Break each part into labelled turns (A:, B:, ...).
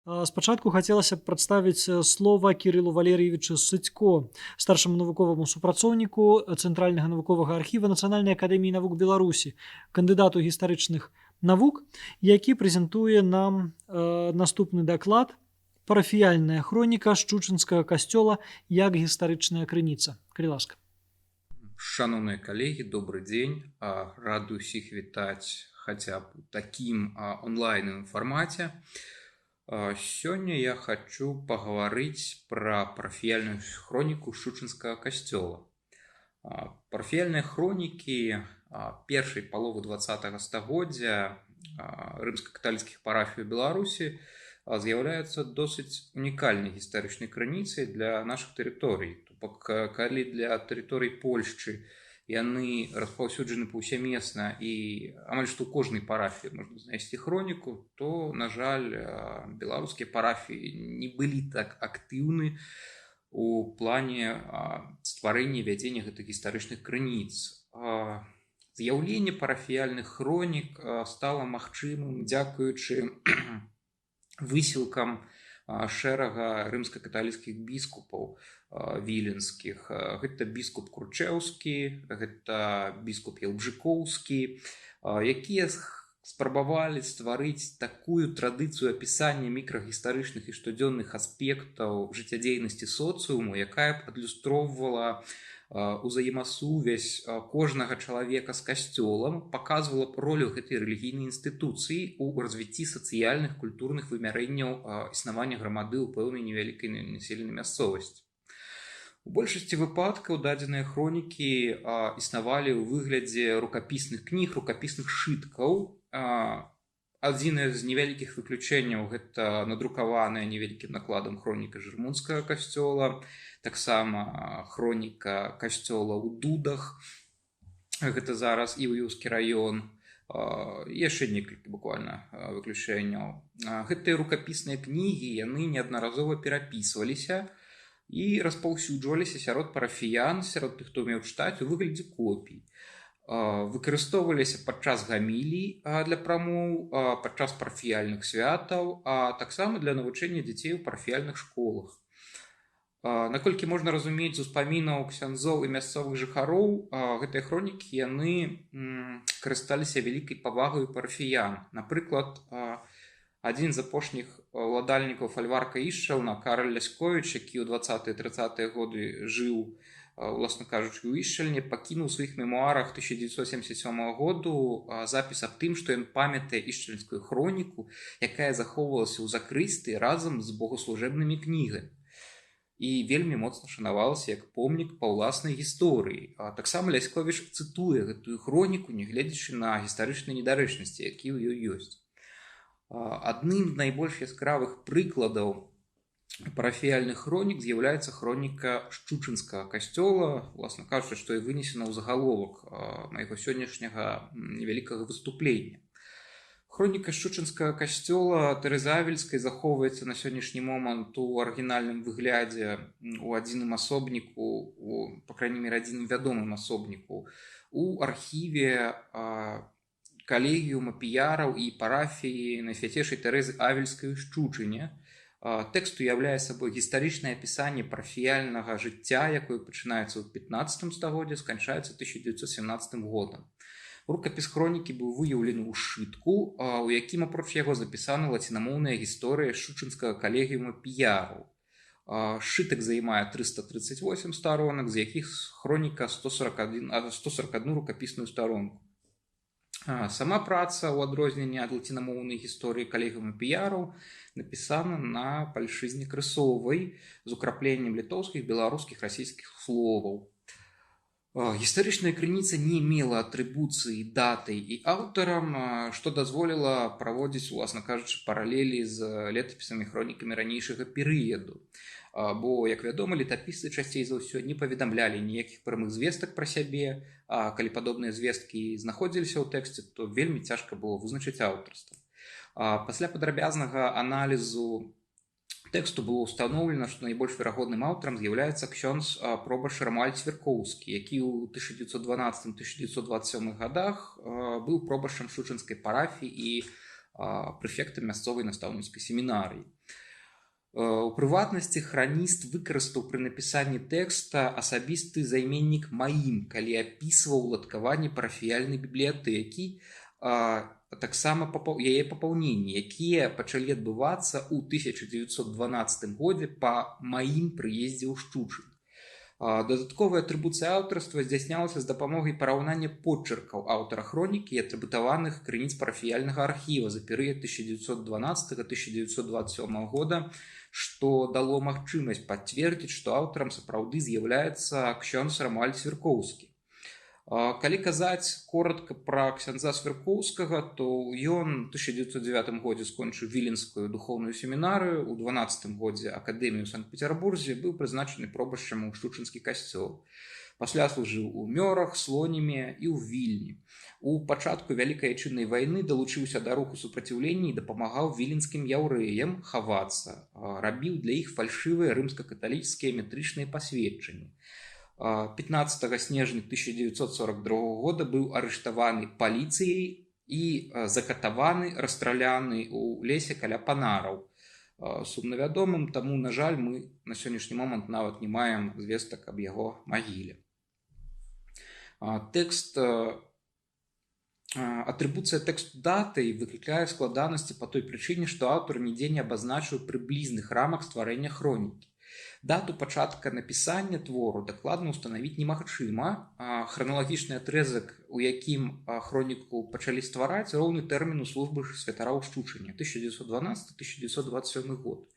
A: Спачатку хацелася б прадставіць слова Кірылу Валерыевічу Сыцько, старшаму навуковаму супрацоўніку Цэнтральнага навуковага архіва Нацыянальнай акадэміі навук Беларусі, кандыдату гістарычных навук, які прэзентуе нам наступны даклад «Парафіяльная хроніка Шчучынскага касцёла як гістарычная крыніца». Калі ласка.
B: Шановные коллеги, добрый день. Рад усіх вітаць хотя б у таким онлайновым формате. Сегодня я хочу поговорить про парафіяльную хронику Шчучынскага касцёла. Парафіяльныя хронікі першай паловы 20-го стагоддзя рымска-каталіцкіх парафій у Беларусі з'яўляюцца досыць унікальнай гістарычнай крыніцай для нашых тэрыторый. То бок, калі для тэрыторый Польшчы яны распаўсюджаны паўсямесна і амаль што ў кожнай парафіі можна знайсці хроніку, то, на жаль, беларускія парафіі не былі так актыўны у плане стварэння і вядзення гэтых гістарычных крыніц. З'яўленне парафіяльных хронік стала магчымым дзякуючы высілкам шэрага рымска-каталіцкіх біскупаў віленскіх. Гэта біскуп Кручэўскі, гэта біскуп Ялбжыкоўскі, якія спрабавалі стварыць такую традыцыю апісання мікрагістарычных і штодзённых аспектаў жыццядзейнасці соцыуму, якая б адлюстроўвала узаемасувязь кожнага чалавека з касцёлам, паказвала б ролю гэтай рэлігійнай інстытуцыі ў развіцці сацыяльных, культурных вымярэнняў існавання грамады ў пэўнай невялікай населенай мясцовасці. У большасці выпадкаў дадзеныя хронікі існавалі ў выглядзе рукапісных кніг, рукапісных сшыткаў. Адзінае з невялікіх выключэнняў гэта надрукаваная невялікім накладам хроніка Жырмунскага касцёла, таксама хроніка касцёла ў Дудах, гэта зараз Іўеўскі раён, яшчэ некалькі буквально выключэнняў. Гэтыя рукапісныя кнігі, яны неаднаразова перапісваліся і распаўсюджваліся сярод парафіян, сярод тых, хто ўмеў чытаць, у выглядзе копій. Выкарыстоўваліся падчас гамілій для прамоў, падчас парафіяльных святаў, а таксама для навучэння дзяцей у парафіяльных школах. Наколькі можна разумець з успамінаў ксяндзоў і мясцовых жыхароў, гэтыя хронікі яны карысталіся вялікай павагай парафіян. Напрыклад, адзін з апошніх уладальнікаў фальварка Ішчаўна, Караль Лясковіч, які ў 20-30-е годы жыў, уласна кажучы, у Ішчальне, пакінуў у сваіх мемуарах 1977 году запіс аб тым, што ён памятае ішчальнскую хроніку, якая захоўвалася ў закрысты разам з богаслужэбнымі кнігамі. І вельмі моцна шанавалася як помнік па ўласнай гісторыі. Таксама Лясковіч цытуе гэтую хроніку, нягледзячы на гістарычныя недарэчнасці, якія ў ёй ёсць. Адным з найбольш яскравых прыкладаў парафіяльных хронік з'яўляецца хроніка Шчучынскага касцёла, уласна кажучы, што і вынесена ў загаловак майго сённяшняга невялікага выступлення. Хроніка Шчучынскага касцёла Тэрэзавельскай захоўваецца на сённяшні момант у арыгінальным выглядзе у адзіным асобніку, па крайней мере, адзіным вядомым асобніку, у архіве калегіума піяраў і парафіі Найсвяцейшай Тэрэзы Авельскай у Шчучыне. Тэкст уяўляе сабой гістарычнае апісанне парафіяльнага жыцця, якое пачынаецца ў 15 стагоддзі, сканчаецца 1917 годам. Рукапіс хронікі быў выяўлены ў сшытку, у якім апроч яго запісана лацінамоўная гісторыя Шчучынскага калегіума піяраў. Сшытак займае 338 старонак, з якіх хроніка 141 рукапісную старонку. Сама праца, у адрозненні ад лацінамоўнай гісторыі калегіума піяраў, напісана на пальшызне крысовай з украпленнем літоўскіх, беларускіх, расійскіх словаў. Гістарычная крыніца не мела атрыбуцыі датай і аўтарам, што дазволіла праводзіць, уласна кажучы, паралелі з летапісамі хронікамі ранейшага перыяду. Бо, як вядома, летапісцы часцей за ўсё не паведамлялі ніякіх прамых звестак пра сябе, а калі падобныя звесткі знаходзіліся ў тэксце, то вельмі цяжка было вызначыць аўтарства. Пасля падрабязнага аналізу тэксту было ўстаноўлена, што найбольш верагодным аўтарам з'яўляецца ксёндз пробашч Рамуальд Цверкоўскі, які ў 1912-1927 годах быў пробашчам Шчучынскай парафіі і прэфектам мясцовай настаўніцкай семінарыі. У прыватнасці храніст выкарыстаў пры напісанні тэкста асабісты займеннік «маім», калі апісваў уладкаванне парафіяльнай бібліятэкі, таксама яе папаўненні, якія пачалі адбывацца ў 1912 годзе па маім прыездзе ў Шчучын. Дадатковая атрыбуцыя аўтарства здзяйснялася з дапамогай параўнання подчеркаў аўтара хронікі і атрыбутаваных крыніц парафіяльнага архіва за перыяд 1912-1927 года, што дало магчымасць пацвердзіць, што аўтарам сапраўды з'яўляецца ксёндз Рамуальд Свяркоўскі. Калі казаць коротка пра ксяндза Свяркоўскага, то ён у 1909 годзе скончыў Віленскую духоўную семінарыю, у 12 годзе акадэмію ў Санкт-Петербурзе, быў прызначаны пробашчам у Шчучынскі касцёл. Пасля служыў у Мёрах, Слоніме і ў Вільні. У пачатку Вялікай Айчыннай вайны далучыўся да руху супраціўлення і дапамагаў віленскім яўрэям хавацца, рабіў для іх фальшывыя рымска-каталіцкія метрычныя пасведчанні. 15 снежня 1942 года быў арыштаваны паліцыяй і закатаваны, расстраляны ў лесе каля Панараў. Сумна вядомым, таму, на жаль, мы на сённяшні момант нават не маем звестак аб яго магіле. Атрыбуцыя тэксту датай выклікае складанасці па той прычыне, што аўтар нідзе не абазначыў прыблізных рамак стварэння хронікі. Дату пачатка напісання твору дакладна ўстанавіць немагчыма. Храналагічны атрызак, у якім хроніку пачалі ствараць, роўны тэрміну службы святара ў Шчучыне 1912-1927 год.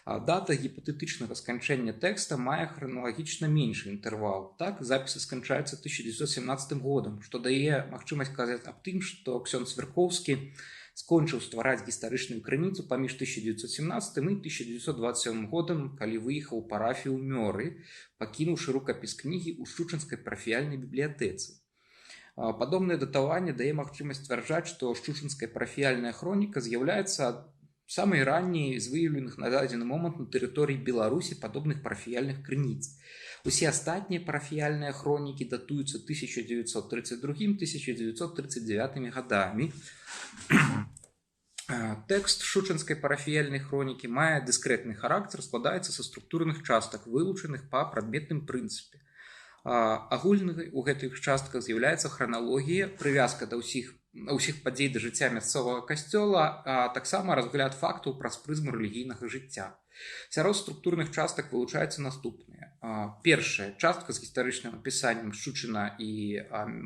B: Дата гіпатэтычнага сканчэння тэкста мае храналагічна меншы інтэрвал. Так, запісы сканчаюцца 1917 годам, што дае магчымасць казаць аб тым, што ксёндз Свяркоўскі скончыў ствараць гістарычную крыніцу паміж 1917 і 1927 годам, калі выехаў у парафію ў Мёры, пакінуўшы рукапіс кнігі ў Шчучынскай парафіяльнай бібліятэцы. Падобнае датаванне дае магчымасць сцвярджаць, што Шчучынская парафіяльная хроніка з'яўляецца самай ранняй з выяўленых на дадзены момант на тэрыторыі Беларусі падобных парафіяльных крыніц. Усе астатнія парафіяльныя хронікі датуюцца 1932-1939 гадамі. Тэкст Шчучынскай парафіяльнай хронікі мае дыскрэтны характар, складаецца са структурных частак, вылучаных па прадметным прынцыпе. Агульнай у гэтых частках з'яўляецца храналогія, прывязка да ўсіх падзей да жыцця мясцовага касцёла, а таксама разгляд фактаў праз прызму рэлігійнага жыцця. Сярод структурных частак вылучаюцца наступныя. Першая частка з гістарычным апісаннем Шчучына і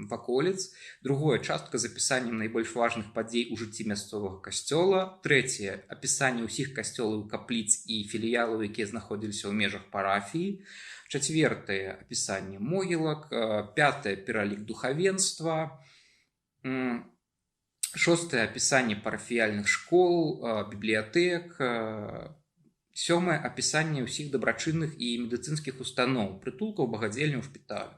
B: ваколіц, другая частка з апісаннем найбольш важных падзей у жыцці мясцовага касцёла, трэцяе апісанне ўсіх касцёлаў, капліц і філіялаў, якія знаходзіліся ў межах парафіі, чацвёртае апісанне могілак, пятае пералік духавенства, шостае апісанне парафіяльных школ, бібліятэк, сёмае апісанне ўсіх дабрачынных і медыцынскіх устаноў, прытулкаў, багадзельняў, шпіталяў.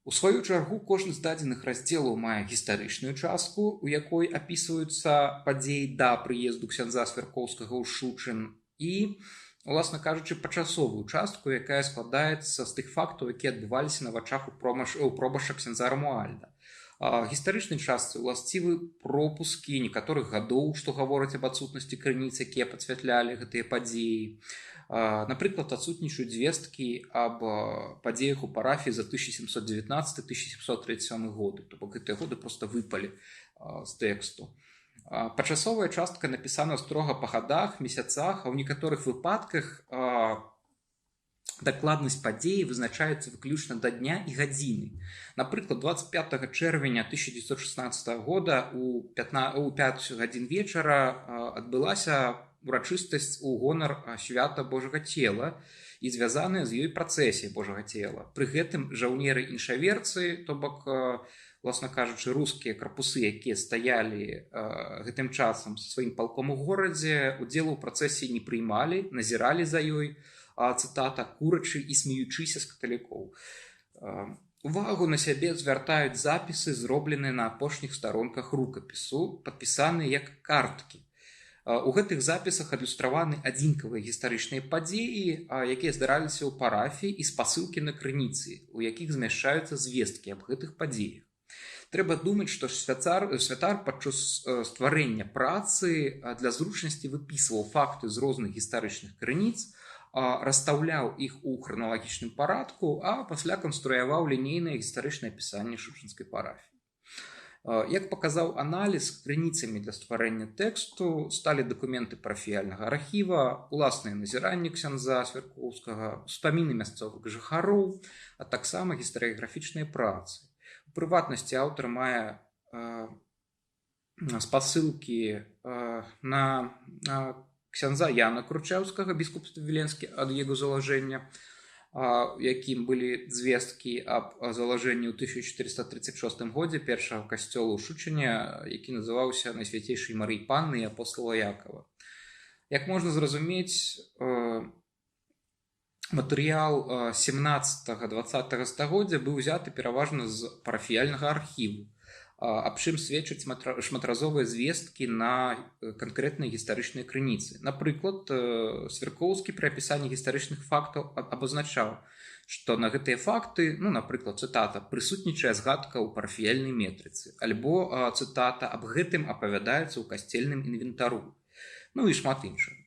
B: У сваю чаргу, кожны з дадзеных раздзелаў мае гістарычную частку, у якой апісваюцца падзеі да прыезду ксяндза Свяркоўскага ў Шчучын, і, уласна кажучы, пачасовую частку, якая складаецца з тых фактаў, якія адбываліся на вачах у пробашча ксяндза Рамуальда. Гістарычнай частцы уласцівы пропускі некаторых гадоў, што гавораць аб адсутнасці крыніц, якія пацвятлялі гэтыя падзеі. Напрыклад, адсутнічаюць звесткі аб падзеях у парафіі за 1719-1737 годы, то бок гэтыя годы проста выпалі з тэксту. Пачасовая частка напісана строга па гадах, месяцах, а ў некаторых выпадках дакладнасць падзеі вызначаецца выключна да дня і гадзіны. Напрыклад, 25 чэрвеня 1916 года у 5 гадзін вечара адбылася урачыстасць у гонар свята Божага цела і звязаная з ёй працэсія Божага цела. Пры гэтым жаўнеры-іншаверцы, то бок, власна кажучы, рускія карпусы, якія стаялі гэтым часам са сваім палком у горадзе, удзелу ў працэсіі не прыймалі, назіралі за ёй, цытата, курачы і смеючыся з каталікоў. Увагу на сябе звяртаюць запісы, зробленыя на апошніх старонках рукапісу, падпісаныя як карткі. У гэтых запісах адлюстраваны адзінкавыя гістарычныя падзеі, якія здараліся ў парафіі, і спасылкі на крыніцы, у якіх змяшчаюцца звесткі аб гэтых падзеях. Трэба думаць, што святар падчас стварэння працы для зручнасці выпісваў факты з розных гістарычных крыніц, расстаўляў іх у храналагічным парадку, а пасля канструяваў лінейнае гістарычнае апісанне шучынскай парафіі. Як паказаў аналіз, крыніцамі для стварэння тэксту сталі дакументы парафіяльнага архіва, уласныя назіранні ксяндза Свяркоўскага, успаміны мясцовых жыхароў, а таксама гістарыяграфічныя працы. У прыватнасці аўтар мае спасылкі на ксяндза Яна Кручеўскага, біскупства Віленскі, ад яго залажэння, якім былі звесткі аб залажэнні ў 1436 годзе першага касцёла ў Шучыне, які называўся Найсвяцейшай Марыі Панны і апостала Якова. Як можна зразумець, матэрыял 17-20 стагоддзя быў узяты пераважна з парафіяльнага архіву, аб чым сведчаць шматразовыя звесткі на канкрэтныя гістарычныя крыніцы. Напрыклад, Свяркоўскі пры апісанні гістарычных фактаў абазначаў, што на гэтыя факты, напрыклад, цытата, прысутнічае згадка ў парафіяльнай метрыцы, альбо цытата, аб гэтым апавядаецца ў касцельным інвентару, і шмат іншых.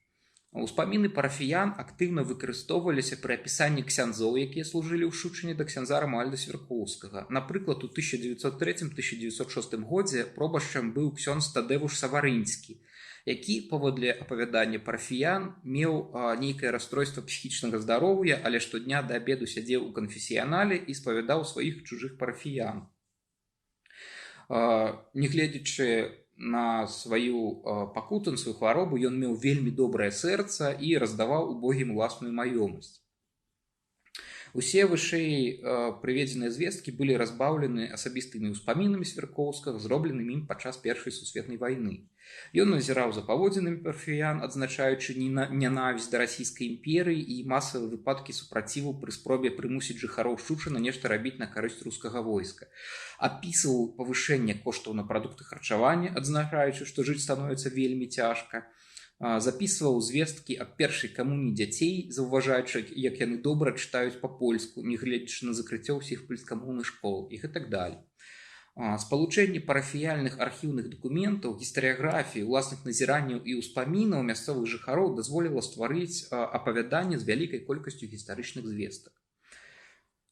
B: Успаміны парафіян актыўна выкарыстоўваліся пры апісанні ксяндзоў, якія служылі ў Шучыне да ксяндза Рамуальда Свяркоўскага. Напрыклад, у 1903-1906 годзе пробашчам быў ксёндз Тадэвуш Саварынскі, які, паводле апавядання парафіян, меў нейкае расстройства псіхічнага здароўя, але штодня да абеду сядзеў у канфесіянале і спавядаў сваіх чужых парафіян. Нягледзячы на сваю пакуту, на сваю хваробу, ён меў вельмі добрае сэрца і раздаваў убогім уласную маёмасць. Усе вышэй прыведзеныя звесткі былі разбаўлены асабістымі ўспамінамі Свяркоўскага, зробленымі ім падчас Першай сусветнай вайны. Ён назіраў за паводзінамі парафіян, адзначаючы нянавісць да расійскай імперыі і масавыя выпадкі супраціву пры спробе прымусіць жыхароў Шучына нешта рабіць на карысць рускага войска. Апісваў павышэнне коштаў на прадукты харчавання, адзначаючы, што жыць становіцца вельмі цяжка. Запісваў звесткі аб першай камуніі дзяцей, заўважаючы, як яны добра чытаюць па-польску, нягледзячы на закрыццё ўсіх польскамоўных школ і гэтак далей. Спалучэнне парафіяльных архіўных дакументаў, гістарыяграфіі, уласных назіранняў і ўспамінаў мясцовых жыхароў дазволіла стварыць апавяданне з вялікай колькасцю гістарычных звестак.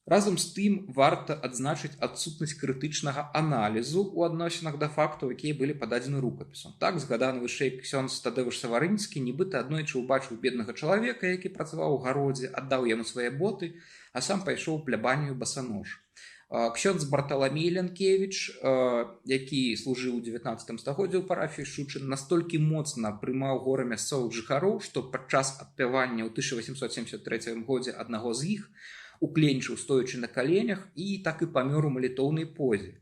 B: Разам з тым, варта адзначыць адсутнасць крытычнага аналізу ў адносінах да фактаў, якія былі пададзены рукапісам. Так, згаданы вышэй ксёндз Тадэвуш Саварынскі нібыта аднойчы ўбачыў беднага чалавека, які працаваў у гародзе, аддаў яму свае боты, а сам пайшоў у плябанію басанож. Ксёндз Барталамей Лянкевіч, які служыў у 19 стагоддзі ў парафіі Шучын, настолькі моцна прымаў гора мясцовых жыхароў, што падчас адпявання ў 1873 годзе аднаго з іх укленчыў, стоячы на каленях, і так і памёр у малітоўнай позе.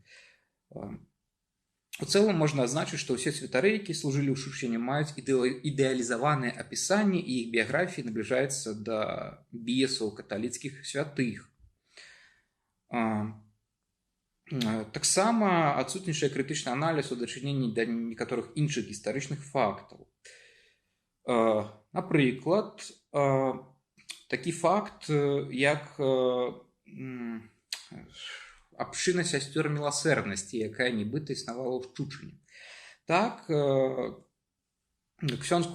B: У цэлым можна адзначыць, што ўсе святары, якія служылі ў Шучыне, маюць ідэалізаванае апісанне, і іх біяграфія набліжаецца да біясаў каталіцкіх святых. Таксама адсутнічае крытычны аналіз у дачыненні да некаторых іншых гістарычных фактаў. Напрыклад, такі факт, як абшчына сясцёр міласэрнасці, якая нібыта існавала ў Шучыне. Так, ксёндз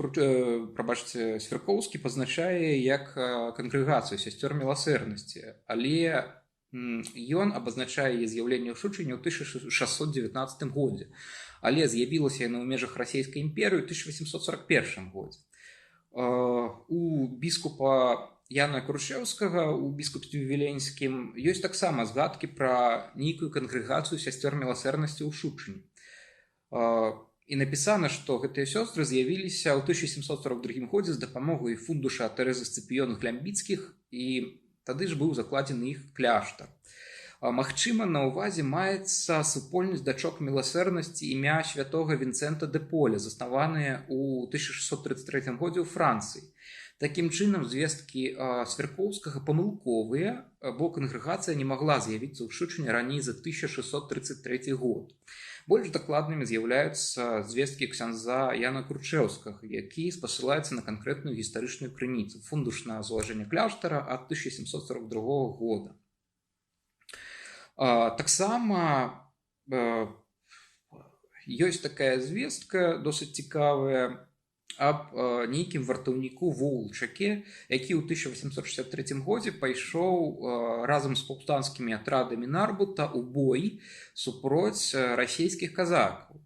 B: Свяркоўскі пазначае як кангрэгацыю сясцёр міласэрнасці, але ён абазначае яе з'яўленне ў Шучыне ў 1619 годзе, але з'явілася яна ў межах расійскай імперыі ў 1841 годзе. У біскупа Яна Кручеўскага у біскупстве Віленскім ёсць таксама згадкі пра нейкую кангрэгацыю сясцёр міласэрнасці ў Шучыне. І напісана, што гэтыя сёстры з'явіліся ў 1742 годзе з дапамогай фундуша Тэрэзы Сцыпіён Глямбіцкіх, і тады ж быў закладзены іх кляштар. Магчыма, на ўвазе маецца супольнасць дачок міласэрнасці імя святога Вінцэнта де Поля, заснаваныя ў 1633 годзе ў Францыі. Такім чынам, звесткі Свяркоўскага памылковыя, бо кангрэгацыя не магла з'явіцца ў Шучыне раней за 1633 год. Больш дакладнымі з'яўляюцца звесткі ксяндза Яна Кручеўскага, які спасылаецца на канкрэтную гістарычную крыніцу, фундуш на залажэнне кляштара ад 1742 года. Таксама Ёсць такая звестка досыць цікавая аб нейкім вартаўніку Воўлчаке, які ў 1863 годзе пайшоў разам з паўстанцкімі атрадамі Нарбута ў бой супроць расійскіх казакаў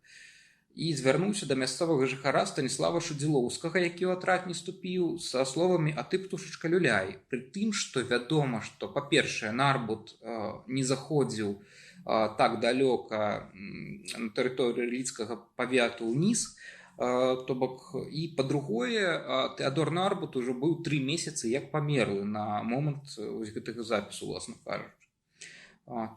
B: і звярнуўся да мясцовага жыхара Станіслава Шудзілоўскага, які ў атрад не ступіў, са словамі «А ты, птушачка, люляй». Пры тым, што вядома, што, па-першае, Нарбут не заходзіў так далёка на тэрыторыю лідскага павяту ўніз, то бок, і па-другое, Тэадор Нарбут ужо быў 3 месяцы як памерлы на момант гэтага запісу, уласна кажучы.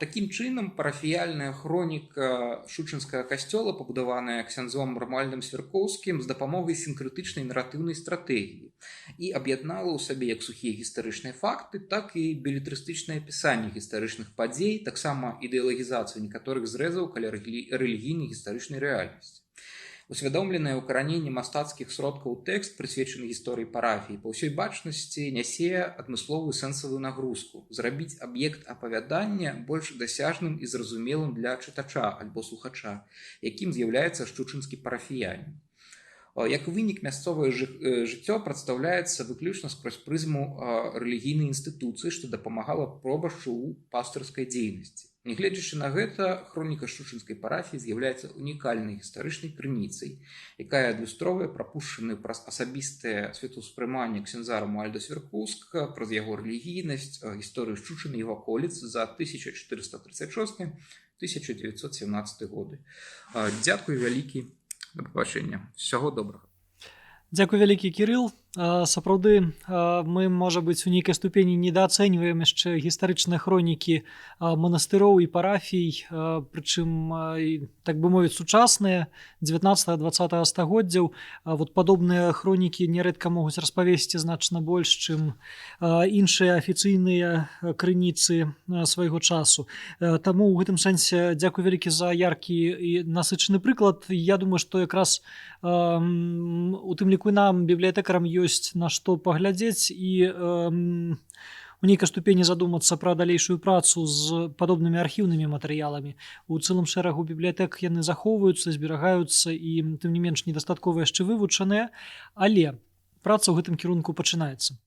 B: Такім чынам, парафіяльная хроніка шучынскага касцёла, пабудаваная ксяндзом Рамуальдам Свяркоўскім з дапамогай сінкрэтычнай наратыўнай стратэгіі і аб'яднала ў сабе як сухія гістарычныя факты, так і белетрыстычнае апісанне гістарычных падзей, таксама ідэалагізацыю некаторых зрэзаў каля рэлігійнай гістарычнай рэальнасці. Усвядомленае ўкараненне мастацкіх сродкаў тэкст, прысвечаны гісторыі парафіі, па ўсёй бачнасці нясе адмысловую сэнсавую нагрузку, зрабіць аб'ект апавядання больш дасяжным і зразумелым для чытача альбо слухача, якім з'яўляецца шчучынскі парафіянін. Як вынік, мясцовае жыццё прадстаўляецца выключна скрозь прызму рэлігійнай інстытуцыі, што дапамагала пробашчу ў пастырскай дзейнасці. Нягледзячы на гэта, хроніка шчучынскай парафіі з'яўляецца унікальнай гістарычнай крыніцай, якая адлюстроўвае прапушчаную праз асабістае светаўспрыманне ксяндза Рамуальда Свяркоўскага, праз яго рэлігійнасць, гісторыю Шчучыны і ваколіц за 1436-1917 годы. Дзякуй вялікі. Да пабачэння. Усяго добрага.
A: Дзякуй вялікі, Кірыл. Сапраўды, мы, можа быць, у нейкай ступені недаацэньваем яшчэ гістарычныя хронікі манастыроў і парафій, прычым, так бы мовіць, сучасныя 19-20 стагоддзяў. Вот падобныя хронікі нярэдка могуць распавесці значна больш, чым іншыя афіцыйныя крыніцы свайго часу. Таму ў гэтым сэнсе дзякуй вялікі за яркі і насычаны прыклад. Я думаю, што якраз у тым ліку нам, бібліятэкарам, ёсць на што паглядзець і у нейкай ступені задумацца пра далейшую працу з падобнымі архіўнымі матэрыяламі. У цэлым шэрагу бібліятэк яны захоўваюцца, зберагаюцца і, тым не менш, недастаткова яшчэ вывучаныя, але праца ў гэтым кірунку пачынаецца.